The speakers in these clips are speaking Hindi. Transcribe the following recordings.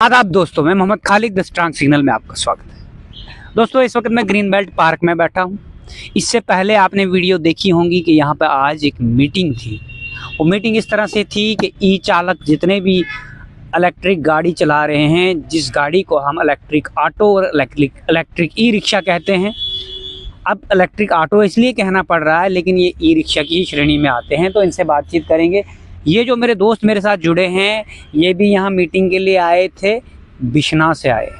आदाब दोस्तों, मैं Mohammad Khalid the strong signal में आपका स्वागत है। दोस्तों, इस वक्त मैं ग्रीन बेल्ट पार्क में बैठा हूँ। इससे पहले आपने वीडियो देखी होंगी कि यहाँ पर आज एक मीटिंग थी। वो मीटिंग इस तरह से थी कि ई चालक जितने भी इलेक्ट्रिक गाड़ी चला रहे हैं, जिस गाड़ी को हम इलेक्ट्रिक ऑटो और इलेक्ट्रिक ई रिक्शा कहते हैं। अब इलेक्ट्रिक ऑटो इसलिए कहना पड़ रहा है, लेकिन ये ई रिक्शा की श्रेणी में आते हैं, तो इनसे बातचीत करेंगे। ये जो मेरे दोस्त मेरे साथ जुड़े हैं, ये भी यहाँ मीटिंग के लिए आए थे, बिश्ना से आए।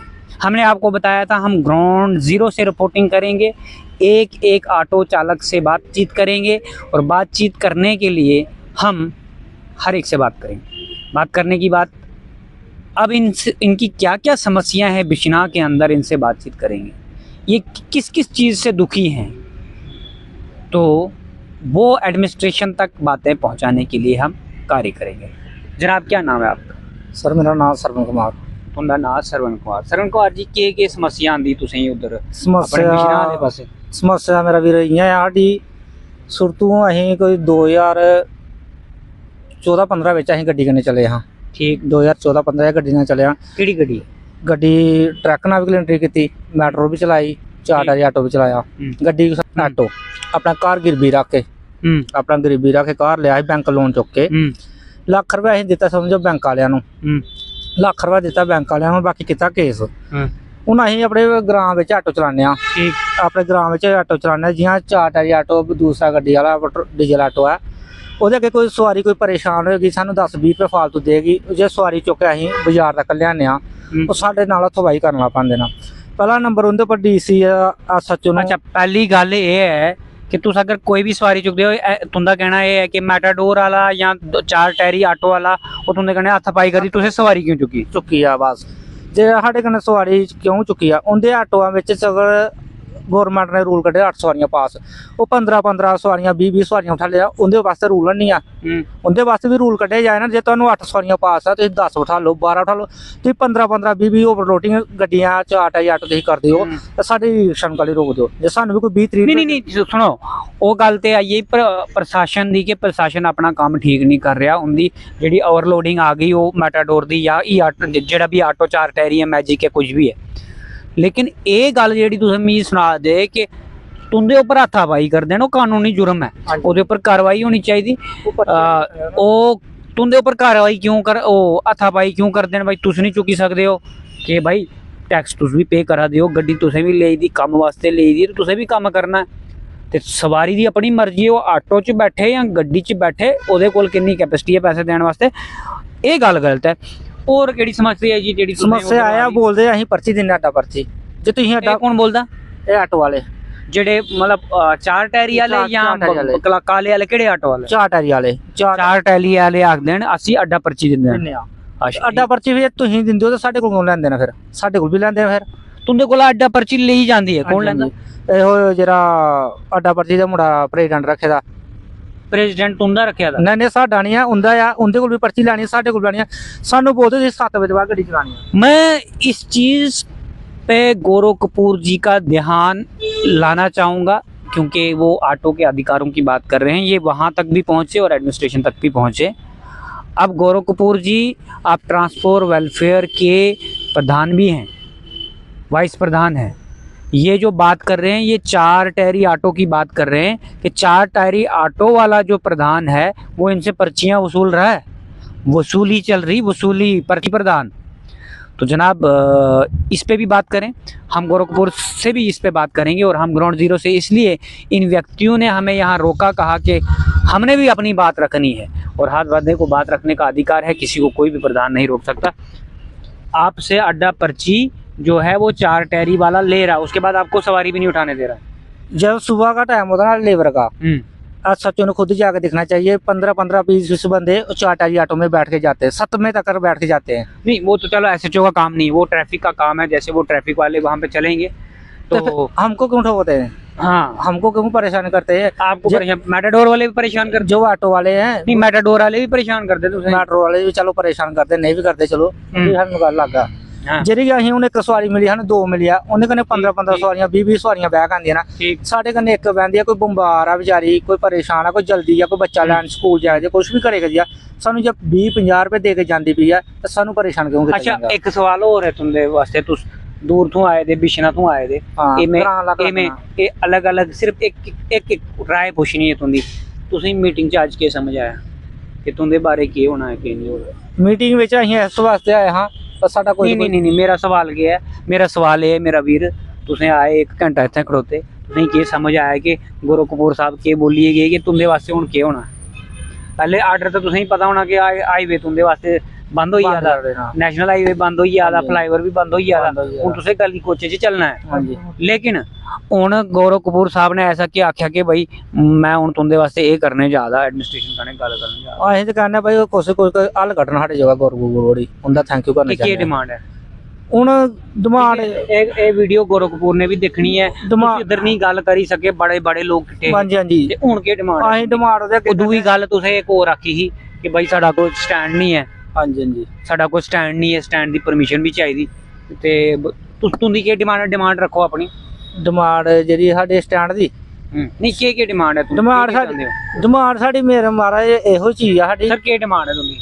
हमने आपको बताया था हम ग्राउंड ज़ीरो से रिपोर्टिंग करेंगे, एक एक ऑटो चालक से बातचीत करेंगे और बातचीत करने के लिए हम हर एक से बात करेंगे। बात करने की बात, अब इनकी क्या क्या समस्याएं हैं बिश्ना के अंदर, इनसे बातचीत करेंगे। ये किस किस चीज़ से दुखी हैं, तो वो एडमिनिस्ट्रेशन तक बातें पहुंचाने के लिए हम कार्य करेंगे। जनाब, क्या नाम है आपका? सर, मेरा नाम सरवन कुमार। तुंदा नाम सरवन कुमार। सरवन कुमार जी, के समस्या आंदी तुसें उधर समस्या मेरा वीर इ'यां है, साडी सुरतों असीं कोई 2014-15 ਵਿੱਚ ਅਸੀਂ ਗੱਡੀ करने चले हाँ। ठीक, 2014-15 गड्डी ਨਾਲ चले हाँ। ਕਿਹੜੀ ਗੱਡੀ? गड्डी ट्रक ਨਾਲ भी एंट्री की, मैट्रो भी चलाई, चार टायरी ऑटो भी चलाया। गड्डी ऑटो अपना घर गिरवी रख के अपना गरीबी रख के घर लिया, बैंक लोन चुक के ਲੱਖ ਰੁਪਏ ਅਸੀਂ ਦਿੱਤਾ, ਸਮਝੋ बैंक वालिਆਂ ਨੂੰ। ਲੱਖ ਰੁਪਏ ਦਿੱਤਾ बैंक वालिਆਂ ਨੂੰ, ਬਾਕੀ ਕੀਤਾ केस। ਹੁਣ ਅਸੀਂ ਆਪਣੇ ਗ੍ਰਾਮ ਵਿੱਚ ਆਟੋ ਚਲਾਉਂਦੇ ਹਾਂ। ठीक, ਆਪਣੇ ਗ੍ਰਾਮ ਵਿੱਚ ਆਟੋ ਚਲਾਉਂਦੇ ਹਾਂ, ਜਿਹਾਂ ਚਾਰ ਟਾਇਰੀ ਆਟੋ, ਦੂਸਰਾ ਗੱਡੀ ਵਾਲਾ ਡੀਜ਼ਲ ਆਟੋ ਹੈ। ਉਹਦੇ ਅੱਗੇ ਕੋਈ ਸਵਾਰੀ ਕੋਈ ਪਰੇਸ਼ਾਨ ਹੋਏਗੀ, ਸਾਨੂੰ 10-20 ਰੁਪਏ ਫਾਲਤੂ ਦੇਗੀ। ਜੇ ਸਵਾਰੀ ਚੁੱਕ ਕੇ ਅਸੀਂ ਬਾਜ਼ਾਰ ਤੱਕ ਲਿਆਉਂਦੇ ਹਾਂ, ਉਹ ਸਾਡੇ ਨਾਲ ਹੱਥੋਂ ਵਾਈ ਕਰਨ ਲੱਗ ਪੈਂਦੇ ਨੇ। ਪਹਿਲਾ ਨੰਬਰ ਉਹਦੇ पर DC SHO ਨੂੰ। अच्छा, पहली गल ये है कि तुस अगर कोई भी सवारी चुकते हो, तुंदा कहना ये है कि मैटाडोर वाला या चार टायरी आटो वाला, वो तुंदे कहने हत्थ पाई करी तुसें सवारी क्यों चुकी? ਚੁੱਕੀ ਆ ਬਸ। ਜੇ ਸਾਡੇ ਕਨੇ ਸਵਾਰੀ ਕਿਉਂ ਚੁੱਕੀ ਆ, ਉਹਦੇ ਆਟੋਆਂ ਵਿੱਚ ਸਗਰ ਗੌਰਮੈਂਟ ਨੇ ਰੂਲ ਕੱਢਿਆ 8 ਸਵਾਰੀਆਂ ਪਾਸ। ਉਹ 15-15 ਸਵਾਰੀਆਂ 20-20 ਸਵਾਰੀਆਂ ਉਠਾ ਲਿਆ, ਉਹਦੇ ਵਾਸਤੇ ਰੂਲ ਨਹੀਂ ਆ। ਉਹਦੇ ਵਾਸਤੇ ਵੀ ਰੂਲ ਕੱਢਿਆ ਜਾਏ ਨਾ, ਜੇ ਤੁਹਾਨੂੰ 8 ਸਵਾਰੀਆਂ ਪਾਸ ਆ, ਤੁਸੀਂ 10 ਉਠਾ ਲਓ, 12 ਉਠਾ ਲਓ। ਤੁਸੀਂ 15-15 20-20 ਓਵਰਲੋਡਿੰਗ ਗੱਡੀਆਂ ਚਾਰ ਟਾਇਰੀ ਆਟੋ ਤੁਸੀਂ ਕਰਦੇ ਹੋ, ਤਾਂ ਸਾਡੀ ਰਿਕਸ਼ਾ ਵਾਲੀ ਰੋਕ ਦਿਓ। ਜੇ ਸਾਨੂੰ ਵੀ ਕੋਈ 20-30 ਨਹੀਂ ਸੁਣੋ, ਉਹ ਗੱਲ ਤੇ ਆਈਏ ਪ੍ਰਸ਼ਾਸਨ ਦੀ ਕਿ ਪ੍ਰਸ਼ਾਸਨ ਆਪਣਾ ਕੰਮ ਠੀਕ ਨਹੀਂ ਕਰ ਰਿਹਾ। ਉਹਦੀ ਜਿਹੜੀ ਓਵਰਲੋਡਿੰਗ ਆ ਗਈ, ਉਹ ਮੈਟਾਡੋਰ ਦੀ ਜਾਂ ਇਹ ਆਟੋ ਜਿਹੜਾ ਵੀ ਆਟੋ ਚਾਰ ਟਾਇਰੀ ਹੈ, ਮੈਜਿਕ ਹੈ, ਕੁਝ भी है। लेकिन ये गल जी तुम मी सुना दे कि तुंदे उपर हथापाई कर देना कानूनी जुर्म है, ਉਹਦੇ उपर कार्रवाई होनी चाहिए। तुंदे उपर कार्रवाई क्यों कर, हथापाई क्यों कर देना? भाई तुस नहीं चुकी सकते हो कि भाई टैक्स तुस भी पे करा दियो, गड्डी तुसें भी ले दी, काम वास्ते ले दी, तो तुसें भी काम करना है। तो सवारी की अपनी मर्जी है, वो आटो च बैठे या गड्डी च बैठे, ਉਹਦੇ ਕੋਲ कितनी कैपेसिटी है पैसे देने वास्ते, ये गल गलत है। और केड़ी समस्या है जी? जेड़ी समस्या आया बोलते ਅਸੀਂ पर्ची देने आटा पर्ची। जे तुसीं आटा कौन बोलदा? ਇਹ ਆਟੋ ਵਾਲੇ ਜਿਹੜੇ मतलब चार टायरी वाले या काले वाले, केड़े ऑटो वाले? ਚਾਰ ਟਾਇਰੀ ਵਾਲੇ। चार टायरी वाले आखदे न ਅਸੀਂ ਅੱਡਾ ਪਰਚੀ ਦਿੰਦੇ ਆ। ਅੱਡਾ ਪਰਚੀ ਵੀ ਤੁਸੀਂ ਦਿੰਦੇ ਹੋ, ਤਾਂ ਸਾਡੇ ਕੋਲ ਲੈਂਦੇ ਨੇ, ਫਿਰ ਸਾਡੇ ਕੋਲ ਵੀ ਲੈਂਦੇ ਨੇ। ਫਿਰ ਤੁੰਦੇ ਕੋਲ ਅੱਡਾ ਪਰਚੀ ਲਈ ਜਾਂਦੀ ਹੈ, ਕੌਣ ਲੈਂਦਾ? ਇਹੋ ਜਿਹੜਾ ਅੱਡਾ ਪਰਚੀ ਦਾ ਮੁੰਡਾ ਪ੍ਰੈਜ਼ੀਡੈਂਟ ਰੱਖੇਦਾ। प्रेसिडेंट तुंदा रखिया था? नहीं साडा नहीं है, उंदा आ। उंदे कोल भी पर्ची लैनी, साडे कोल लैनी है। सानू बोलते जी 7 बजे बाद गड्डी चलानी है। मैं इस चीज़ पे गौरव कपूर जी का ध्यान लाना चाहूँगा, क्योंकि वो ऑटो के अधिकारों की बात कर रहे हैं। ये वहाँ तक भी पहुँचे और एडमिनिस्ट्रेशन तक भी पहुँचे। अब गौरव कपूर जी, आप ट्रांसपोर्ट वेलफेयर के प्रधान भी हैं, वाइस प्रधान हैं। ये जो बात कर रहे हैं, ये चार टायरी ऑटो की बात कर रहे हैं कि चार टायरी ऑटो वाला जो प्रधान है वो इनसे पर्चियां वसूल रहा है, वसूली चल रही, वसूली पर्ची प्रधान। तो जनाब, इस पे भी बात करें। हम गौरव कपूर से भी इस पे बात करेंगे, और हम ग्राउंड ज़ीरो से इसलिए इन व्यक्तियों ने हमें यहाँ रोका, कहा कि हमने भी अपनी बात रखनी है, और हाथ बांधने को बात रखने का अधिकार है, किसी को कोई भी प्रधान नहीं रोक सकता। आपसे अड्डा पर्ची जो है वो चार टायरी वाला ले रहा है, उसके बाद आपको सवारी भी नहीं उठाने दे रहा है। जब सुबह का टाइम होता है ना लेबर का, SHO ने खुद जाकर दिखना चाहिए। 15-15 20 बंदे चार टायरी ऑटो में बैठ के जाते हैं, 7वें तक बैठ के जाते हैं। नहीं, वो तो चलो SHO का काम नहीं, वो ट्रैफिक का काम है। जैसे वो ट्रैफिक वाले वहाँ पे चलेंगे तो हमको क्यों ठोकते हैं? हाँ, हमको क्यों परेशान करते हैं? आपको मैटाडोर वाले भी परेशान कर, जो ऑटो वाले हैं। नहीं, मैटाडोर वाले भी परेशान करते, मैट्रो वाले भी चलो परेशान करते, नहीं भी करते, चलो गल लगा। हाँ। ਜਿਹੜੀ ਕਿ ਅਸੀਂ ਹੁਣ ਇੱਕ ਸਵਾਰੀ ਮਿਲੀ ਸਾਨੂੰ ਦੋ ਮਿਲਿਆ ਉਹਨੇ ਕਨੇ 15 ਸਵਾਰੀਆਂ 20 ਸਵਾਰੀਆਂ ਬਹਿ ਆਂਦੀਆਂ ਨਾ ठीक ਸਾਡੇ ਕਨੇ ਇੱਕ ਬਹਿੰਦੀ ਆ ਕੋਈ ਬਿਮਾਰ ਆ ਵਿਚਾਰੀ ਕੋਈ ਪਰੇਸ਼ਾਨ ਆ ਕੋਈ ਜਲਦੀ ਆ ਕੋਈ ਬੱਚਾ ਲੈਣ ਸਕੂਲ ਜਾਏ ਜੇ ਕੁਝ ਵੀ ਕਰੇ ਗਿਆ ਸਾਨੂੰ ਜੇ 20-50 ਰੁਪਏ ਦੇ ਕੇ ਜਾਂਦੀ ਪਈ ਆ ਤਾਂ ਸਾਨੂੰ ਪਰੇਸ਼ਾਨ ਕਿਉਂ ਕੀਤਾ अच्छा ਜਾਂਦਾ एक सवाल और है तुंदे वास्ते तुस दूर तो आए थे बिशना तो आए थे हाँ, इमें घरां अलग इमें रखना। ये अलग अलग सिर्फ एक राय पुछनी है तुंदी तुसी मीटिंग च आज के समझ आया कि तुंदे बारे की होना है कि नहीं होना ਮੀਟਿੰਗ ਵਿੱਚ ਅਸੀਂ ਇਸ ਵਾਸਤੇ ਆਏ ਹਾਂ ਪਰ ਸਾਡਾ ਕੋਈ नहीं मेरा सवाल ये है मेरा सवाल है मेरा वीर तुसें आए 1 घंटा इत्थे खड़ोते तुसें की समझ आया कि गुरु कपूर साहब के बोलिए गए कि तुंदे वास्ते हुण केह् होना पहले आर्डर तो तुसें पता होना कि हाईवे तुंदे वास्ते बंद हो बंद जादा कर देना। नेशनल हाईवे बंद हो जादा हाँ जी। फ्लाईओवर भी बंद हो जादा बंद हो जादा। हुण तुसें गली कोचे च चलना है ਹਾਂਜੀ लेकिन हुण गौरव कपूर साहब ने ऐसा क्या आख्या कि भाई मैं हुण तुंदे वास्ते ये करने जा रहा एडमिनिस्ट्रेशन कन्नै गल करने जा रहा ਅਸੀਂ ਤਾਂ ਕਹਿੰਦੇ ਭਾਈ ਕੋਈ ਹੱਲ ਕੱਢਣਾ ਸਾਡੇ ਜਗ੍ਹਾ ਗੌਰਵ ਉਹਦਾ ਥੈਂਕ ਯੂ ਕਰਨਾ कि ਚਾਹੁੰਦੇ डिमांड है ਹੁਣ ਡਿਮਾਂਡ ਇਹ ਵੀਡੀਓ ਗੌਰਵ ਕਪੂਰ ਨੇ ਵੀ ਦੇਖਣੀ ਹੈ ਦਿਮਾਗ- ਤੁਸੀਂ ਇਧਰ ਨਹੀਂ ਗੱਲ ਕਰੀ ਸਕੇ ਬੜੇ ਬੜੇ ਲੋਕ ਕਿੱਥੇ ਹਾਂਜੀ ਹਾਂਜੀ ਤੇ ਹੁਣ ਕੀ ਡਿਮਾਂਡ ਅਸੀਂ ਡਿਮਾਂਡ ਉਹਦੇ ਅੱਗੇ ਉਦੋਂ ਵੀ ਗੱਲ ਤੁਸੀਂ ਇੱਕ ਹੋਰ ਆਖੀ ਸੀ ਕਿ ਭਾਈ ਸਾਡਾ ਕੋਈ ਸਟੈਂਡ ਨਹੀਂ ਹੈ ਹਾਂਜੀ ਹਾਂਜੀ ਸਾਡਾ ਕੋਈ ਸਟੈਂਡ ਨਹੀਂ ਹੈ ਸਟੈਂਡ ਦੀ ਪਰਮਿਸ਼ਨ ਵੀ ਚਾਹੀਦੀ ਤੇ ਤੁਸੀਂ ਕੀ ਡਿਮਾਂਡ ਰੱਖੋ ਆਪਣੀ ਡਿਮਾਂਡ ਜਿਹੜੀ ਸਾਡੇ ਸਟੈਂਡ ਦੀ ਨਹੀਂ ਕੀ ਡਿਮਾਂਡ ਹੈ ਡਿਮਾਂਡ ਸਾਡੀ ਡਿਮਾਂਡ ਸਾਡੀ ਮੇਰੇ ਮਹਾਰਾਜ ਇਹੋ ਚੀਜ਼ ਆ ਸਾਡੀ ਸਰ ਕੀ ਡਿਮਾਂਡ ਹੈ ਤੁਹਾਡੀ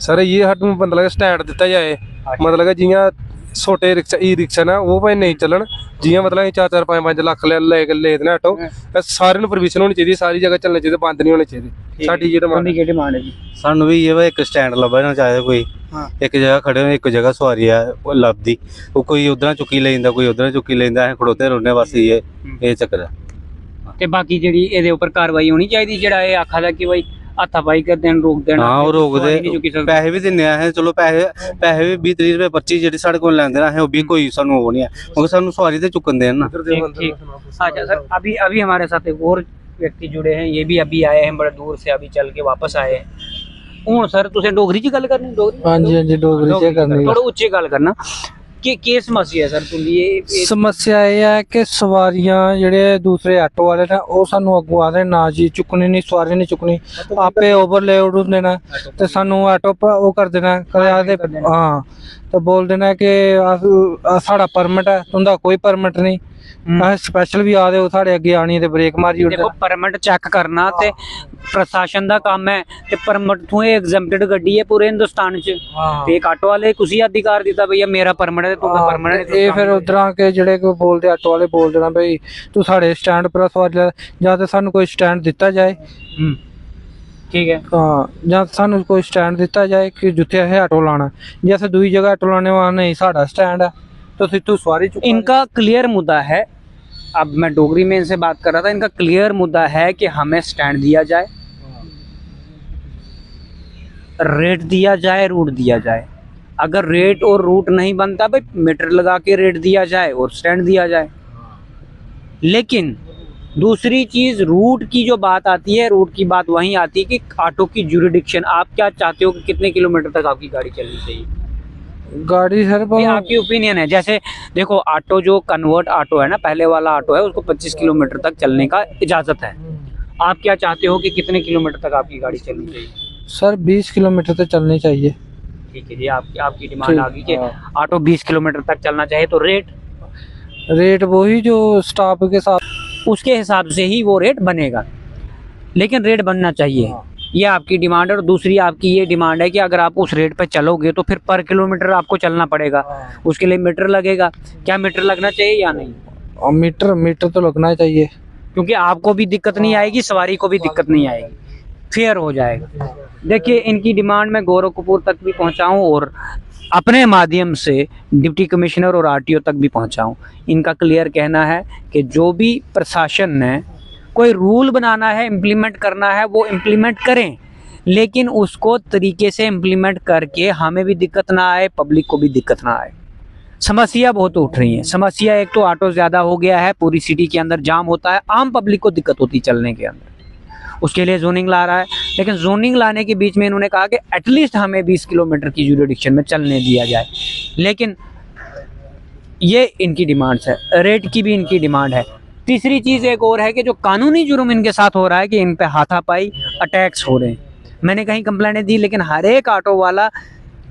ਸਰ ਇਹ ਸਾਨੂੰ ਮਤਲਬ ਸਟੈਂਡ ਦਿੱਤਾ ਜਾਏ ਮਤਲਬ ਕਿ ਜਿਹੀਆਂ ਛੋਟੇ ਰਿਕਸ਼ਾ ਈ ਰਿਕਸ਼ਾ ਨਾ ਉਹ ਭਾਵੇਂ ਨਹੀਂ ਚੱਲਣ ਜਿਹੀਆਂ ਮਤਲਬ 4-4 5-5 ਲੱਖ ਲੈ ਕੇ ਲੈ ਦੇਣਾ ਆਟੋ ਇਹ ਸਾਰਿਆਂ ਨੂੰ ਪਰਮਿਸ਼ਨ ਹੋਣੀ ਚਾਹੀਦੀ ਸਾਰੀ ਜਗ੍ਹਾ ਚੱਲਣੇ ਚਾਹੀਦੇ ਬੰਦ ਨਹੀਂ ਹੋਣੇ ਚਾਹੀਦੇ ਸਾਡੀ ਜਿਹੜੀ ਤੁਹਾਡੀ ਕੀ ਡਿਮਾਂਡ ਹੈ ਜੀ ਸਾਨੂੰ ਵੀ ਇਹ ਵਾ ਇੱਕ ਸਟੈਂਡ ਲੱਭਣਾ ਚਾਹੀਦਾ ਕੋਈ ਹਾਂ ਇੱਕ ਜਗ੍ਹਾ ਖੜੇ ਹੋ ਇੱਕ ਜਗ੍ਹਾ ਸਵਾਰੀ ਆ ਉਹ ਲੱਭਦੀ ਉਹ ਕੋਈ ਉਧਰਾਂ ਚੁੱਕੀ ਲੈ ਜਾਂਦਾ ਕੋਈ ਉਧਰਾਂ ਚੁੱਕੀ ਲੈਂਦਾ ਅਸੀਂ ਖੜੋਤੇ ਰਹਿੰਦੇ ਬਸ ਇਹ ਚੱਕਰ ਆ ਤੇ ਬਾਕੀ ਜਿਹੜੀ ਇਹਦੇ ਉੱਪਰ ਕਾਰਵਾਈ ਹੋਣੀ ਚਾਹੀਦੀ ਜਿਹੜਾ ਇਹ ਆਖਦਾ ਕਿ ਭਾਈ ਹੱਥਾਪਾਈ ਕਰਦੇ ਨੇ ਰੋਕ ਦੇਣਾ ਹਾਂ ਉਹ ਸਵਾਰੀ ਨਹੀਂ ਚੁੱਕੀ ਰੋਕਦੇ ਸਕਦੀ। ਪੈਸੇ ਵੀ ਦਿੰਦੇ ਆ ਚਲੋ ਪੈਸੇ ਵੀ 20-30 ਰੁਪਏ ਪਰਚੀ ਜਿਹੜੀ ਸਾਡੇ ਕੋਲ ਲੈਂਦੇ ਨੇ ਉਹ ਵੀ ਕੋਈ ਸਾਨੂੰ ਉਹ ਨਹੀਂ ਹੈ ਕਿਉਂकि ਸਾਨੂੰ सवारी ਤੇ चुकन देना ना ठीक अच्छा सर अभी अभी हमारे साथ एक और व्यक्ति जुड़े हैं ये भी अभी आए हैं बड़े दूर से अभी चल के वापस आए हैं हूँ सर तुसें डोगरी च गल करनी डोगरी ਹਾਂਜੀ ਹਾਂਜੀ ਡੋਗਰੀ ਚ ਕਰਨੀ थोड़ा उच्चे गल करना कि समस्या है सर तुंदी ये ਸਮੱਸਿਆ ਇਹ ਹੈ ਕਿ ਸਵਾਰੀਆਂ ਜਿਹੜੇ ਦੂਸਰੇ ਆਟੋ ਵਾਲੇ ਨੇ ਉਹ ਸਾਨੂੰ ਅੱਗੋਂ ਆਦੇ ਨਾ ਜੀ ਚੁੱਕਣੀ ਨਹੀਂ ਸਵਾਰੀ ਨਹੀਂ ਚੁੱਕਣੀ ਆਪੇ ਓਵਰਲੋਡ ਹੁੰਦੇ ਨੇ ਤੇ ਸਾਨੂੰ ਆਟੋ ਉਹ ਕਰ ਦੇਣਾ ਕਦੇ ਆਦੇ ਹਾਂ ਤੇ ਬੋਲ ਦੇਣਾ ਕਿ ਸਾਡਾ ਪਰਮਿਟ ਹੈ ਤੁੰਦਾ ਕੋਈ ਪਰਮਿਟ ਨਹੀਂ ਆ ਸਪੈਸ਼ਲ ਵੀ ਆਦੇ ਉਹ ਸਾਡੇ ਅੱਗੇ ਆਣੀ ਤੇ ਬ੍ਰੇਕ ਮਾਰੀ ਉੱਠਦੇ देखो परमिट चेक करना ते प्रशासन ਦਾ ਕੰਮ ਹੈ ਤੇ ਪਰਮਿਟ ਤੋਂ ਇਹ ਐਗਜ਼ੈਂਪਟਡ ਗੱਡੀ ਹੈ ਪੂਰੇ ਹਿੰਦੁਸਤਾਨ 'ਚ ਤੇ ਇੱਕ ਆਟੋ ਵਾਲੇ ਕੁਸੀ ਅਧਿਕਾਰ ਦਿੱਤਾ ਭਈਆ ਮੇਰਾ ਪਰਮਿਟ ਹੈ ਤੁਹਾਡਾ ਪਰਮਿਟ ਇਹ ਫਿਰ ਉਧਰਾਂ ਕੇ ਜਿਹੜੇ ਕੋਈ ਬੋਲਦੇ ਆਟੋ ਵਾਲੇ ਬੋਲ ਦੇਣਾ ਬਈ ਤੂੰ ਸਾਡੇ ਸਟੈਂਡ ਪਰ ਸਵਾਰੀ ਲੈ ਜਾਂ ਤੇ ਸਾਨੂੰ ਕੋਈ ਸਟੈਂਡ ਦਿੱਤਾ ਜਾਏ ठीक है ਹਾਂ ਜਾਂ ਸਾਨੂੰ ਕੋਈ ਸਟੈਂਡ ਦਿੱਤਾ ਜਾਏ ਕਿ ਜਿੱਥੇ ਇਹ ਆਟੋ ਲਾਣਾ ਜੇ ਅਸੀਂ ਦੂਜੀ ਜਗ੍ਹਾ ਆਟੋ ਲਾਣੇ ਵਾਲਾ ਨਹੀਂ ਸਾਡਾ ਸਟੈਂਡ ਹੈ ਤੁਸੀਂ ਤੂੰ ਸਵਾਰੀ ਚੁੱਕ इनका क्लियर मुद्दा है अब मैं डोगरी में इनसे बात कर रहा था इनका क्लियर मुद्दा है कि हमें स्टैंड दिया जाए रेट दिया जाए रूट दिया जाए अगर रेट और रूट नहीं बनता भाई मीटर लगा के रेट दिया जाए और स्टैंड दिया जाए लेकिन दूसरी चीज रूट की जो बात आती है रूट की बात वहीं आती है कि ऑटो की ज्यूरिडिक्शन आप क्या चाहते हो कि कितने किलोमीटर तक आपकी गाड़ी चलनी चाहिए गाड़ी सर ये आपकी ओपिनियन है जैसे देखो ऑटो जो कन्वर्ट ऑटो है ना पहले वाला ऑटो है उसको 25 किलोमीटर तक चलने का इजाजत है आप क्या चाहते हो कि कितने किलोमीटर तक आपकी गाड़ी चलनी चाहिए सर 20 किलोमीटर तक चलनी चाहिए ठीक है जी आपकी डिमांड आ गई कि ऑटो 20 किलोमीटर तक चलना चाहिए तो रेट वही जो स्टॉप के साथ उसके हिसाब से ही वो रेट बनेगा लेकिन रेट बनना चाहिए ये आपकी डिमांड है और दूसरी आपकी ये डिमांड है कि अगर आप उस रेट पे चलोगे तो फिर पर किलोमीटर आपको चलना पड़ेगा उसके लिए मीटर लगेगा क्या मीटर लगना चाहिए या नहीं और मीटर तो लगना चाहिए क्योंकि आपको भी दिक्कत नहीं आएगी सवारी को भी दिक्कत नहीं आएगी फेयर हो जाएगा देखिए इनकी डिमांड मैं गौरव कपूर तक भी पहुंचाऊं और अपने माध्यम से डिप्टी कमिश्नर और आरटीओ तक भी पहुंचाऊं इनका क्लियर कहना है कि जो भी प्रशासन ने कोई रूल बनाना है इम्प्लीमेंट करना है वो इम्प्लीमेंट करें लेकिन उसको तरीके से इम्प्लीमेंट करके हमें भी दिक्कत ना आए पब्लिक को भी दिक्कत ना आए समस्या बहुत उठ रही है समस्या एक तो ऑटो ज़्यादा हो गया है पूरी सिटी के अंदर जाम होता है आम पब्लिक को दिक्कत होती चलने के अंदर उसके लिए जोनिंग ला रहा है लेकिन जोनिंग लाने के बीच में इन्होंने कहा कि एटलीस्ट हमें 20 किलोमीटर की ज्यूरिडिक्शन में चलने दिया जाए लेकिन ये इनकी डिमांड्स है रेट की भी इनकी डिमांड है तीसरी चीज़ एक और है कि जो कानूनी जुर्म इनके साथ हो रहा है कि इन पे हाथापाई अटैक्स हो रहे हैं मैंने कहीं कंप्लेंट दी लेकिन हर एक ऑटो वाला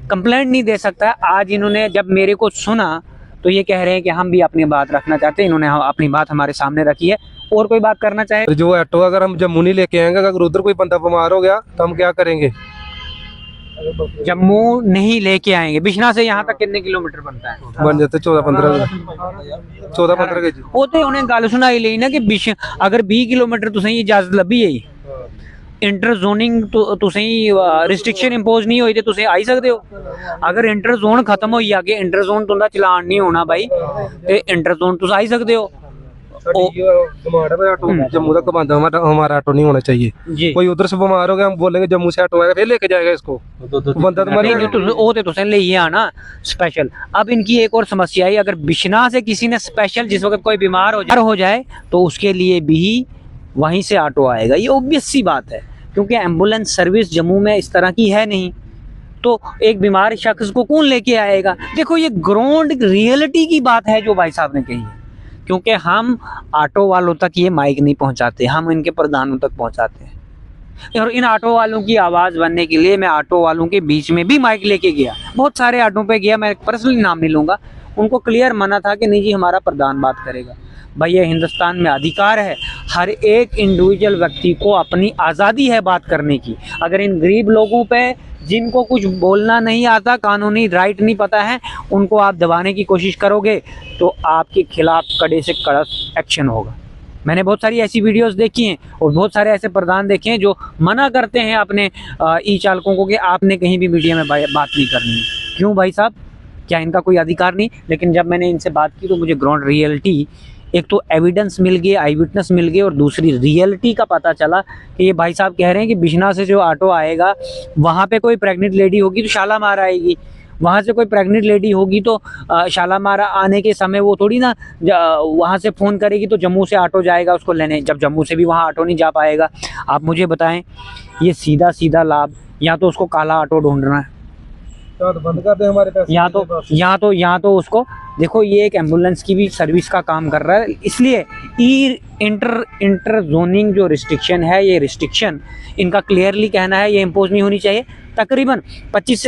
कंप्लेंट नहीं दे सकता। आज इन्होंने जब मेरे को सुना तो ये कह रहे हैं कि हम भी अपनी बात रखना चाहते हैं। इन्होंने अपनी बात हमारे सामने रखी है। और कोई बात करना चाहे? जो ऑटो अगर हम जम्मू नहीं लेके आएंगे, अगर उधर कोई बंदा बीमार हो गया तो हम क्या करेंगे? जम्मू नहीं लेके आएंगे। बिश्ना से यहाँ तक कितने किलोमीटर बनता है? बन जाते 14-15 के जी। वो तो उन्हें गल सुनाई ली ना कि अगर 20 किलोमीटर तुसें इजाजत लब्भी है, इंटर जोनिंग तुसें रिस्ट्रिक्शन इंपोज नहीं हुई तो तुसें आई सकते हो। अगर इंटर जोन खत्म हो गया कि इंटर जोन तुंदा चलान नहीं होना भाई, ते इंटर जोन तुस आई सकते हो। जम्मू तक बंदा हमारा ऑटो नहीं होना चाहिए। कोई उधर से बीमार हो गया, हम बोलेंगे जम्मू से ऑटो आएगा फिर लेके जाएगा इसको, बंदा ले आना स्पेशल। अब इनकी एक और समस्या है, अगर बिश्ना से किसी ने स्पेशल जिस वक्त कोई बीमार हो जाए तो उसके लिए भी वहीं से ऑटो आएगा। ये ऑब्वियस सी बात है, क्योंकि एम्बुलेंस सर्विस जम्मू में इस तरह की है नहीं। तो एक बीमार शख्स को कौन लेके आएगा? देखो ये ग्राउंड रियलिटी की बात है जो भाई साहब ने कही है, क्योंकि हम ऑटो वालों तक ये माइक नहीं पहुंचाते, हम इनके प्रधानों तक पहुंचाते हैं। और इन ऑटो वालों की आवाज़ बनने के लिए मैं ऑटो वालों के बीच में भी माइक लेके गया, बहुत सारे ऑटो पे गया, मैं पर्सनली नाम नहीं लूँगा। उनको क्लियर मना था कि नहीं जी हमारा प्रधान बात करेगा। भाई ये हिंदुस्तान में अधिकार है, हर एक इंडिविजुअल व्यक्ति को अपनी आज़ादी है बात करने की। अगर इन गरीब लोगों पे जिनको कुछ बोलना नहीं आता, कानूनी राइट नहीं पता है, उनको आप दबाने की कोशिश करोगे तो आपके खिलाफ कड़े से कड़ा एक्शन होगा। मैंने बहुत सारी ऐसी वीडियोस देखी हैं और बहुत सारे ऐसे प्रधान देखे हैं जो मना करते हैं अपने ई चालकों को कि आपने कहीं भी मीडिया में बात नहीं करनी है। क्यों भाई साहब, क्या इनका कोई अधिकार नहीं? लेकिन जब मैंने इनसे बात की तो मुझे ग्राउंड रियलिटी, एक तो एविडेंस मिल गए, आई विटनेस मिल गए, और दूसरी रियलिटी का पता चला कि ये भाई साहब कह रहे हैं कि बिश्ना से जो ऑटो आएगा वहाँ पे कोई प्रेग्नेंट लेडी होगी तो शालामार आएगी, वहाँ से कोई प्रेग्नेंट लेडी होगी तो शालामार आने के समय वो थोड़ी ना वहाँ से फ़ोन करेगी तो जम्मू से ऑटो जाएगा उसको लेने, जब जम्मू से भी वहाँ ऑटो नहीं जा पाएगा। आप मुझे बताएं, ये सीधा सीधा लाभ, या तो उसको काला ऑटो ढूंढना है, बंद कर दे हमारे पास, यहाँ तो उसको देखो, ये एक एम्बुलेंस की भी सर्विस का काम कर रहा है। इसलिए इंटर जोनिंग जो रिस्ट्रिक्शन है, ये रिस्ट्रिक्शन इनका क्लियरली कहना है ये इम्पोज नहीं होनी चाहिए। तकरीबन 20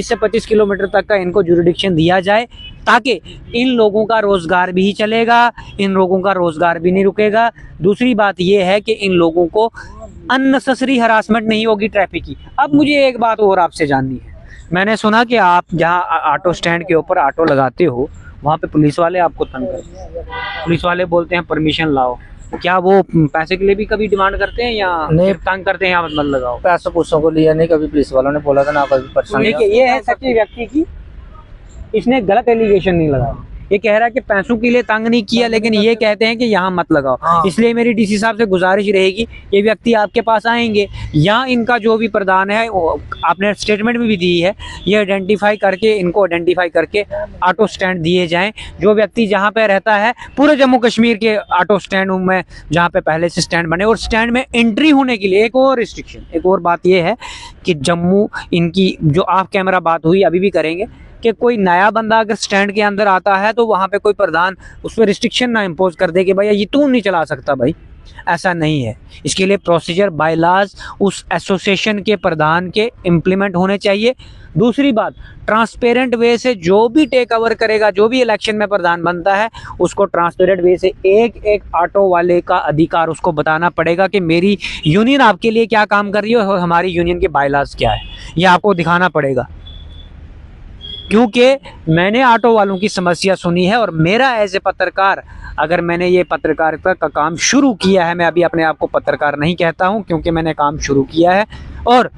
से 25 किलोमीटर तक का इनको जुरिडिक्शन दिया जाए, ताकि इन लोगों का रोज़गार भी चलेगा, इन लोगों का रोज़गार भी नहीं रुकेगा। दूसरी बात ये है कि इन लोगों को अननेसेसरी हरासमेंट नहीं होगी ट्रैफिक की। अब मुझे एक बात और आपसे जाननी है, मैंने सुना कि आप जहाँ ऑटो स्टैंड के ऊपर ऑटो लगाते हो वहाँ पे पुलिस वाले आपको तंग करते हैं, पुलिस वाले बोलते हैं परमिशन लाओ। क्या वो पैसे के लिए भी कभी डिमांड करते हैं या नहीं, तंग करते हैं यहाँ मत लगाओ? पैसों पूसों को लिया नहीं, कभी पुलिस वालों ने बोला था ना कभी परेशान। देखिए ये है सच्ची व्यक्ति की, इसने गलत एलिगेशन नहीं लगाया। ये कह रहा है कि पैसों के लिए तंग नहीं किया, लेकिन ये कहते हैं कि यहाँ मत लगाओ। इसलिए मेरी डीसी साहब से गुजारिश रहेगी, ये व्यक्ति आपके पास आएंगे या इनका जो भी प्रधान है, आपने स्टेटमेंट में भी दी है, ये इनको आइडेंटिफाई करके ऑटो स्टैंड दिए जाएं। जो व्यक्ति जहाँ पे रहता है पूरे जम्मू कश्मीर के ऑटो स्टैंड में, जहाँ पे पहले से स्टैंड बने, और स्टैंड में एंट्री होने के लिए एक और रिस्ट्रिक्शन, एक और बात ये है कि जम्मू इनकी जो ऑफ कैमरा बात हुई, अभी भी करेंगे कि कोई नया बंदा अगर स्टैंड के अंदर आता है तो वहाँ पे कोई प्रधान उस पर रिस्ट्रिक्शन ना इम्पोज कर दे कि भैया ये तू नहीं चला सकता। भाई ऐसा नहीं है, इसके लिए प्रोसीजर बाय लॉज उस एसोसिएशन के प्रधान के इम्प्लीमेंट होने चाहिए। दूसरी बात, ट्रांसपेरेंट वे से जो भी टेक ओवर करेगा, जो भी इलेक्शन में प्रधान बनता है, उसको ट्रांसपेरेंट वे से एक ऑटो वाले का अधिकार उसको बताना पड़ेगा कि मेरी यूनियन आपके लिए क्या काम कर रही है और हमारी यूनियन के बाय लॉज क्या है, ये आपको दिखाना पड़ेगा। क्योंकि मैंने ऑटो वालों की समस्या सुनी है और मेरा एज ए पत्रकार, अगर मैंने ये पत्रकारिता का काम शुरू किया है, मैं अभी अपने आप को पत्रकार नहीं कहता हूं क्योंकि मैंने काम शुरू किया है, और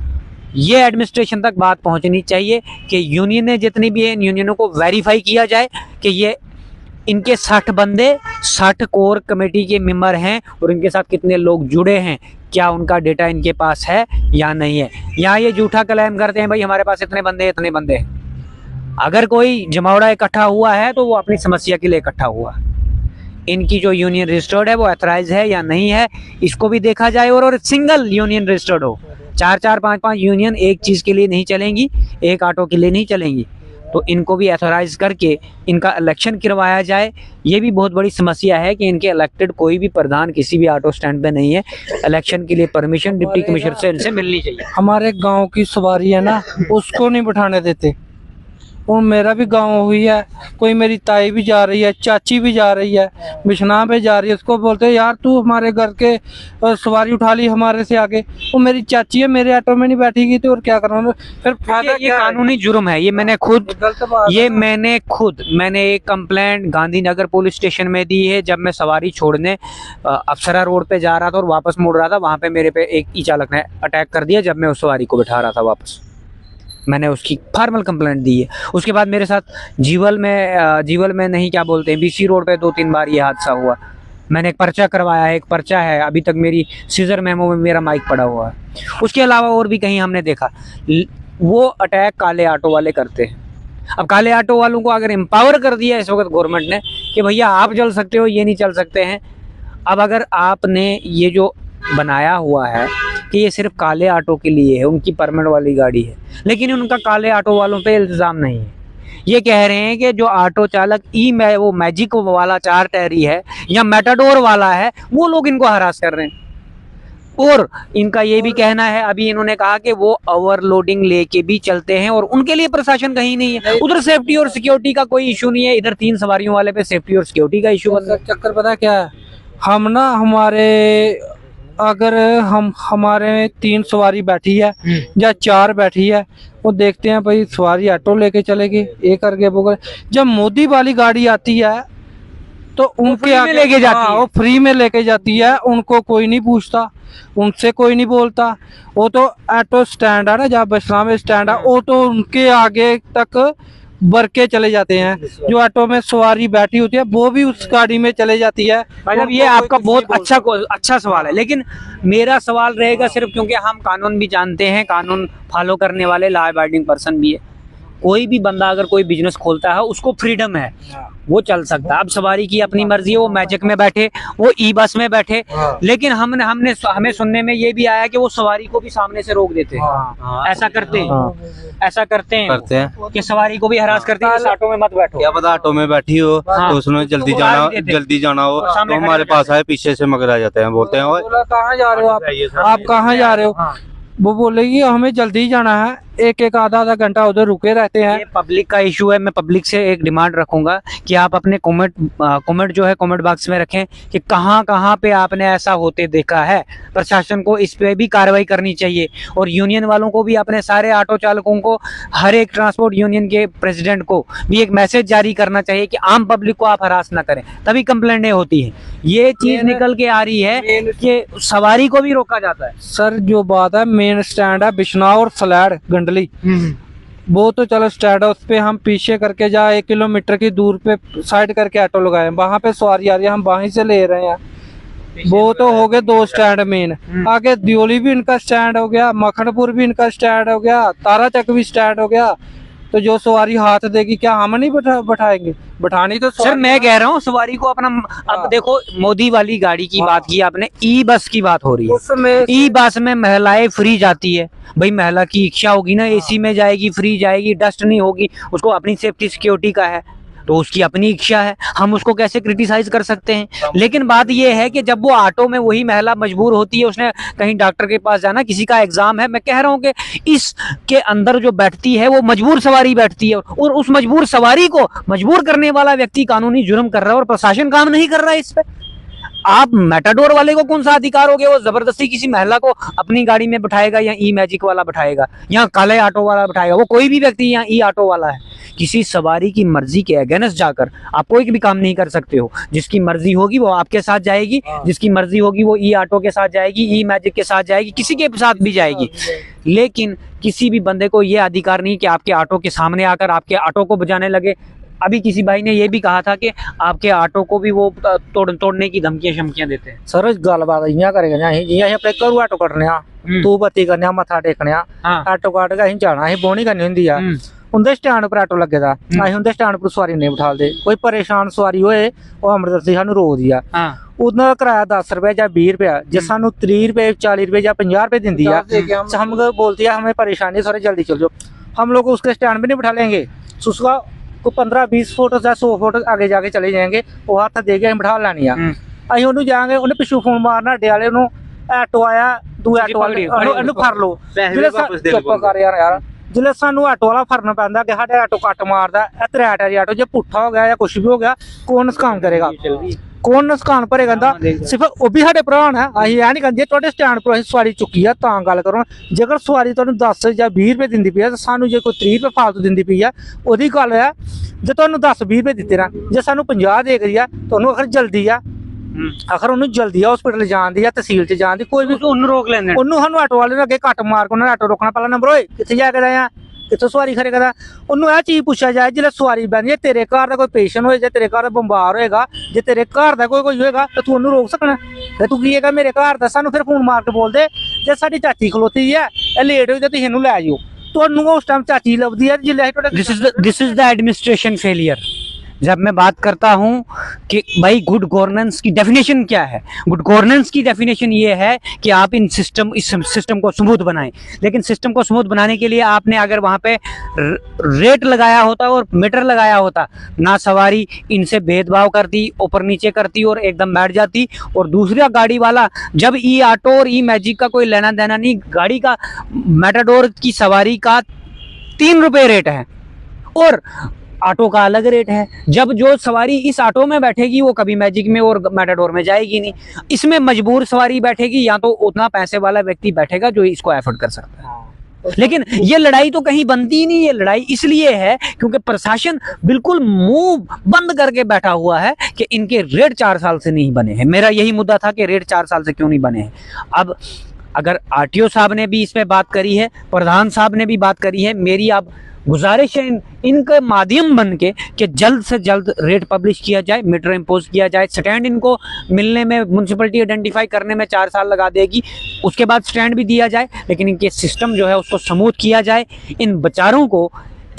ये एडमिनिस्ट्रेशन तक बात पहुंचनी चाहिए कि यूनियनें जितनी भी हैं, इन यूनियनों को वेरीफाई किया जाए कि ये इनके 60 बंदे 60 कोर कमेटी के मेंबर हैं और इनके साथ कितने लोग जुड़े हैं, क्या उनका डेटा इनके पास है या नहीं है। यहाँ ये झूठा क्लेम करते हैं भाई हमारे पास इतने बंदे हैं। अगर कोई जमावड़ा इकट्ठा हुआ है तो वो अपनी समस्या के लिए इकट्ठा हुआ। इनकी जो यूनियन रजिस्टर्ड है वो ऑथराइज है या नहीं है, इसको भी देखा जाए। और सिंगल यूनियन रजिस्टर्ड हो, 4-4 5-5 यूनियन एक चीज़ के लिए नहीं चलेंगी, एक ऑटो के लिए नहीं चलेंगी, तो इनको भी ऑथराइज करके इनका इलेक्शन करवाया जाए। ये भी बहुत बड़ी समस्या है कि इनके इलेक्टेड कोई भी प्रधान किसी भी ऑटो स्टैंड पे नहीं है। इलेक्शन के लिए परमिशन डिप्टी कमिश्नर से इनसे मिलनी चाहिए। हमारे गांव की सवारी है ना, उसको नहीं बिठाने देते, हूँ मेरा भी गाँव हुई है, कोई मेरी ताई भी जा रही है, चाची भी जा रही है, बिछना पे जा रही है, उसको बोलते हैं यार तू हमारे घर के सवारी उठा ली हमारे से आगे, वो मेरी चाची है, मेरे ऑटो में नहीं बैठेगी तो और क्या करूँ फिर फायदा ये क्या है? कानूनी जुर्म है, ये मैंने खुद गलत बात है ना। मैंने एक कंप्लेंट गांधीनगर पुलिस स्टेशन में दी है। जब मैं सवारी छोड़ने अफसरा रोड पे जा रहा था और वापस मुड़ रहा था, वहां पे मेरे पे एक ई चालक ने अटैक कर दिया जब मैं उस सवारी को बिठा रहा था वापस। मैंने उसकी फॉर्मल कंप्लेंट दी है। उसके बाद मेरे साथ जीवल में नहीं, क्या बोलते हैं, बीसी रोड पे 2-3 बार ये हादसा हुआ। मैंने एक पर्चा करवाया है, एक पर्चा है, अभी तक मेरी सीजर मेमो में मेरा माइक पड़ा हुआ है। उसके अलावा और भी कहीं हमने देखा वो अटैक काले ऑटो वाले करते हैं। अब काले ऑटो वालों को अगर एम्पावर कर दिया इस वक्त गवर्नमेंट ने कि भैया आप चल सकते हो, ये नहीं चल सकते हैं। अब अगर आपने ये जो बनाया हुआ है कि ये सिर्फ काले ऑटो के लिए है, उनकी परमिट वाली गाड़ी है, लेकिन उनका काले ऑटो वालों पे इल्ज़ाम नहीं है। ये कह रहे हैं कि जो ऑटो चालक वो मैजिक वाला 4 टायरी है या मेटाडोर वाला है, वो लोग इनको हरास कर रहे हैं। और इनका ये भी कहना है, अभी इन्होंने कहा कि वो ओवरलोडिंग लेके भी चलते हैं और उनके लिए प्रशासन कहीं नहीं है। उधर सेफ्टी और सिक्योरिटी का कोई इशू नहीं है, इधर 3 सवारियों वाले पे सेफ्टी और सिक्योरिटी का इशू बन रहा है। चक्कर पता क्या है, हम ना अगर हमारे 3 सवारी बैठी है या 4 बैठी है, वो देखते हैं भाई सवारी ऑटो लेके चलेगी, ये करके वो जब मोदी वाली गाड़ी आती है तो उनके आगे लेके जाती है। वो फ्री में लेके जाती है, उनको कोई नहीं पूछता, उनसे कोई नहीं बोलता। वो तो ऑटो स्टैंड है ना, जहाँ बसरा में स्टैंड है, वो तो उनके आगे तक भर के चले जाते हैं। जो ऑटो में सवारी बैठी होती है वो भी उस गाड़ी में चले जाती है। मतलब ये आपका बहुत अच्छा सवाल है, लेकिन मेरा सवाल रहेगा सिर्फ, क्योंकि हम कानून भी जानते हैं, कानून फॉलो करने वाले लॉ अबाइडिंग पर्सन भी है। कोई भी बंदा अगर कोई बिजनेस खोलता है उसको फ्रीडम है, वो चल सकता है। अब सवारी की अपनी मर्जी है, वो मैजिक में बैठे, वो ई बस में बैठे, लेकिन हमें सुनने में ये भी आया कि वो सवारी को भी सामने से रोक देते हैं। ऐसा करते हैं, ऐसा करते हैं कि सवारी को भी हरास करते हैं, इस ऑटो में मत बैठो। क्या पता ऑटो में बैठी हो तो उसने जल्दी जाना हो तो हमारे पास आए, पीछे से मगर आ जाते हैं, बोलते हैं बोला कहाँ जा रहे हो आप कहाँ जा रहे हो? वो बोलेगी हमें जल्दी जाना है, एक आधा घंटा उधर रुके रहते हैं। ये पब्लिक का इशू है। मैं पब्लिक से एक डिमांड रखूंगा कि आप अपने कमेंट जो है कमेंट बॉक्स में रखें कि कहाँ पे आपने ऐसा होते देखा है। प्रशासन को इस पे भी कार्रवाई करनी चाहिए और यूनियन वालों को भी, अपने सारे ऑटो चालकों को, हर एक ट्रांसपोर्ट यूनियन के प्रेसिडेंट को भी एक मैसेज जारी करना चाहिए कि आम पब्लिक को आप हरास ना करें, तभी कंप्लेंटें होती हैं। ये चीज निकल के आ रही है कि सवारी को भी रोका जाता है। सर जो बात है, मेन स्टैंड है बिश्नाव और सलैड गंडली, वो तो चलो स्टैंड है, उस पे हम पीछे करके जा 1 किलोमीटर की दूर पे साइड करके ऑटो लगाए, वहां पे सवारी आ रही है, हम वहीं से ले रहे हैं। वो तो हो गए 2 स्टैंड मेन। आगे दियोली भी इनका स्टैंड हो गया, मखनपुर भी इनका स्टैंड हो गया, ताराचक भी स्टैंड हो गया। तो जो सवारी हाथ देगी क्या हम नहीं बैठाएंगे? बैठानी तो सर मैं कह रहा हूँ सवारी को अपना। अब देखो, मोदी वाली गाड़ी की बात की आपने, ई बस की बात हो रही है। ई बस में महिलाएं फ्री जाती है, भाई महिला की इच्छा होगी ना, एसी में जाएगी, फ्री जाएगी, डस्ट नहीं होगी, उसको अपनी सेफ्टी सिक्योरिटी का है, तो उसकी अपनी इच्छा है, हम उसको कैसे क्रिटिसाइज कर सकते हैं। लेकिन बात यह है कि जब वो ऑटो में वही महिला मजबूर होती है, उसने कहीं डॉक्टर के पास जाना, किसी का एग्जाम है, मैं कह रहा हूं कि इसके अंदर जो बैठती है वो मजबूर सवारी बैठती है, और उस मजबूर सवारी को मजबूर करने वाला व्यक्ति कानूनी जुर्म कर रहा है और प्रशासन काम नहीं कर रहा है इस पे। आप मेटाडोर वाले को कौन सा अधिकार हो गया, वो जबरदस्ती किसी महिला को अपनी गाड़ी में बिठाएगा, या ई मैजिक वाला बिठाएगा, या काले ऑटो वाला बिठाएगा, वो कोई भी व्यक्ति यहाँ ई ऑटो वाला है। किसी सवारी की मर्जी के अगेंस्ट जाकर आप कोई भी काम नहीं कर सकते हो। जिसकी मर्जी होगी वो आपके साथ जाएगी, जिसकी मर्जी होगी वो ई ऑटो के साथ जाएगी, ई मैजिक के साथ जाएगी, किसी के साथ भी जाएगी। लेकिन किसी भी बंदे को ये अधिकार नहीं कि आपके ऑटो के सामने आकर आपके ऑटो को बजाने लगे। अभी किसी भाई ने ये भी कहा था कि आपके ऑटो को भी वो तोड़ने की धमकियां शमकियां देते हैं। सर गलबात इ'यां करेगा जि'यां अपने घरों ऑटो कट्टने आ, तू बत्ती करने मत्था टेकने ऑटो कट के असीं जाना, असीं बोहनी करनी हुंदी आ, उंदे स्टैंड पर ऑटो लगे दा, असीं उंदे स्टैंड पर सवारी नहीं बिठालदे। कोई परेशान सवारी होए वो अमृतसर सानूं रोकदी आ, उन्हां दा किराया 10 रुपए या 20 रुपया, जे सानूं 30 रुपए 40 रुपए या 50 रुपए दिंदी आ, हम बोलती है हमें परेशानी, सर जल्दी चल जाओ, हम लोग उसके स्टैंड पे नहीं बिठा लेंगे, उसका को 15-20 फुट या 100 फुट आगे जाके चले जाएंगे, वो हाथ दे के बिठा लैनी आ, असीं उन्होंने जाएंगे, उन्हें पिछू फोन मारना, अड्डे वाले ऑटो आया, दूए ऑटो वाले फड़ लो, चुप कर यार, जिसले सानू आटो वाला फरना पैंदा कि साढ़े आटो कट मारदा है त्रै टायरी आटो जे पुट्ठा हो गया या कुछ भी हो गया कौन नुकसान करेगा कौन नुकसान भरेगा इंदा सिर्फ वो भी साढ़े भरा ने असीं एह नहीं कहंदे तुहाडे स्टैंड पर असीं सवारी चुकी है तां गल करो जेकर सवारी तुहानू 10 या 20 रुपए दिंदी पई है ते सानू जे कोई 30 रुपए फालतू दिंदी पई है ओहदी गल है जे तुहानू 10-20 रुपए दित्ते ना जे सानू 50 दे गई है तुहानू अगर जल्दी है अगर उन्होंने जल्दी हॉस्पिटल जान दी या तहसील च जान दी कोई भी रोक लेंगे ਉਹਨੂੰ ਸਾਨੂੰ ਆਟੋ ਵਾਲੇ ਨੇ ਅੱਗੇ ਕੱਟ ਮਾਰ ਕੇ ਉਹਨਾਂ ਨੇ ਆਟੋ ਰੋਕਣਾ ਪਹਿਲਾਂ ਨੰਬਰ ਓਏ ਕਿੱਥੇ ਜਾ ਕੇ ਆਇਆ ਕਿੱਥੋਂ ਸਵਾਰੀ ਖੜੇਗਾ ਉਹਨੂੰ ਇਹ ਚੀਜ਼ ਪੁੱਛਿਆ ਜਾਏ ਜਿਹੜਾ ਸਵਾਰੀ ਬੈਠੀ ਹੈ ਤੇਰੇ ਘਰ ਦਾ ਕੋਈ ਪੇਸ਼ੈਂਟ ਹੋਏ ਜਾਂ ਤੇਰੇ ਘਰ ਦਾ ਬਿਮਾਰ ਹੋਏਗਾ ਜੇ ਤੇਰੇ ਘਰ ਦਾ ਕੋਈ ਹੋਏਗਾ ਤਾਂ ਤੂੰ ਉਹਨੂੰ ਰੋਕ ਸਕਣਾ ਤੇ ਤੂੰ ਕੀ ਹੈਗਾ ਮੇਰੇ ਘਰ ਦਾ ਸਾਨੂੰ ਫਿਰ ਫੋਨ ਮਾਰ ਕੇ ਬੋਲਦੇ ਜੇ ਸਾਡੀ ਚਾਚੀ ਖਲੋਤੀ ਹੈ ਇਹ ਲੇਟ ਹੋਈ ਤਾਂ ਤੁਸੀਂ ਇਹਨੂੰ ਲੈ ਜਾਓ ਤੁਹਾਨੂੰ ਉਸ ਟਾਈਮ ਚਾਚੀ ਲੱਭਦੀ ਹੈ ਜਿੱਲੇ this is the administration failure जब मैं बात करता हूं कि भाई गुड गवर्नेंस की डेफिनेशन क्या है गुड गवर्नेंस की डेफिनेशन ये है कि आप इस सिस्टम को स्मूथ बनाएं लेकिन सिस्टम को स्मूथ बनाने के लिए आपने अगर वहां पे रेट लगाया होता और मीटर लगाया होता ना सवारी इनसे भेदभाव करती ऊपर नीचे करती और एकदम बैठ जाती और दूसरा गाड़ी वाला जब ई ऑटो और ई मैजिक का कोई लेना देना नहीं गाड़ी का मेटाडोर की सवारी का 3 रुपए रेट है और ऑटो का अलग रेट है जब जो सवारी इस ऑटो में बैठेगी वो कभी मैजिक में और मेटाडोर में जाएगी नहीं इसमें मजबूर सवारी बैठेगी या तो उतना पैसे वाला व्यक्ति बैठेगा जो इसको एफोर्ड कर सकता है लेकिन ये लड़ाई तो कहीं बनती ही नहीं ये लड़ाई इसलिए है क्योंकि प्रशासन बिल्कुल मुंह बंद करके बैठा हुआ है कि इनके रेट 4 साल से नहीं बने हैं मेरा यही मुद्दा था कि रेट 4 साल से क्यों नहीं बने हैं अब अगर आरटीओ साहब ने भी इस पे बात करी है प्रधान साहब ने भी बात करी है मेरी अब गुजारिश है इनके माध्यम बन के कि जल्द से जल्द रेट पब्लिश किया जाए मीटर इम्पोज किया जाए स्टैंड इनको मिलने में म्यूनसिपलिटी आइडेंटिफाई करने में 4 साल लगा देगी उसके बाद स्टैंड भी दिया जाए लेकिन इनके सिस्टम जो है उसको स्मूथ किया जाए इन बेचारों को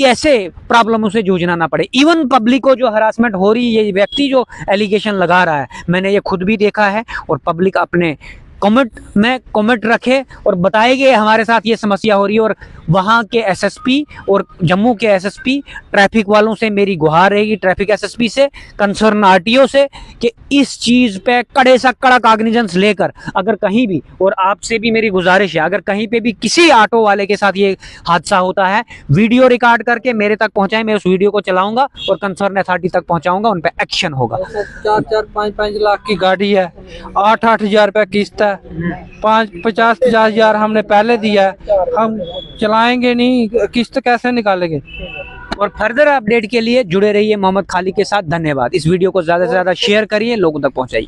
ऐसे प्रॉब्लमों से जूझना ना पड़े इवन पब्लिक को जो हरासमेंट हो रही है ये व्यक्ति जो एलिगेशन लगा रहा है मैंने ये खुद भी देखा है और पब्लिक अपने कमेंट रखे और बताएंगे हमारे साथ ये समस्या हो रही है और वहाँ के एसएसपी और जम्मू के एसएसपी ट्रैफिक वालों से मेरी गुहार रहेगी ट्रैफिक एसएसपी से कंसर्न आरटीओ से कि इस चीज़ पे कड़े से कड़ा कॉग्निजेंस लेकर अगर कहीं भी और आपसे भी मेरी गुजारिश है अगर कहीं पे भी किसी ऑटो वाले के साथ ये हादसा होता है वीडियो रिकॉर्ड करके मेरे तक पहुंचाएं मैं उस वीडियो को चलाऊंगा और कंसर्न अथॉरिटी तक पहुंचाऊंगा उन पर एक्शन होगा 4-5 लाख की गाड़ी है 8-8 हजार रुपया किस्त है 50-50 हजार हमने पहले दिया है हम चलाएंगे नहीं किस्त कैसे निकालेंगे और फर्दर अपडेट के लिए जुड़े रहिए मोहम्मद खालिद के साथ धन्यवाद इस वीडियो को ज़्यादा से ज़्यादा शेयर करिए लोगों तक पहुंचाइए